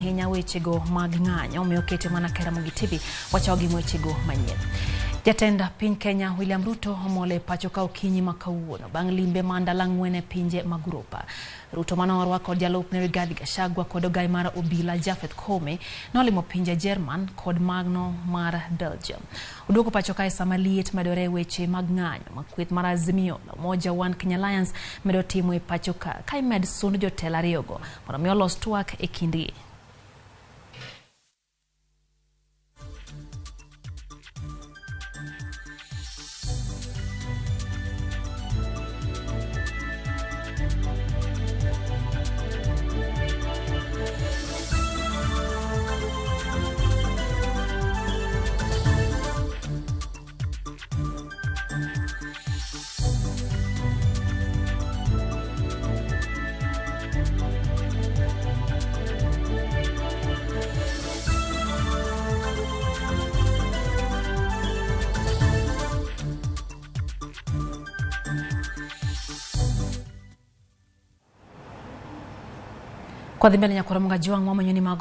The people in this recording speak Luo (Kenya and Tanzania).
Henya wechego mag ng'anyo omiyo kete mana Ramogi TV wachogi wechego manyien. Jatend piny Kenya William Ruto omole pachoka okinyi makawuono bang' limbe mandala ng'wene pinje mag Europa. Ruto manorwako jalupne Rigathi Gachagua kod ogai mar obila Japhet Koome nolimo pinje Jerman kod magno mar Belgium. Oduogo pachoka e sama liet medore weche mag ng'anyo makweth mar Azimio la Umoja One Kenya Alliance medo timo e pachoka ka imed sund jotelo ariyogo mondo omi olos twak e kindgi. Kwa dhimbele nyakura mga jiwa ngwa manyoni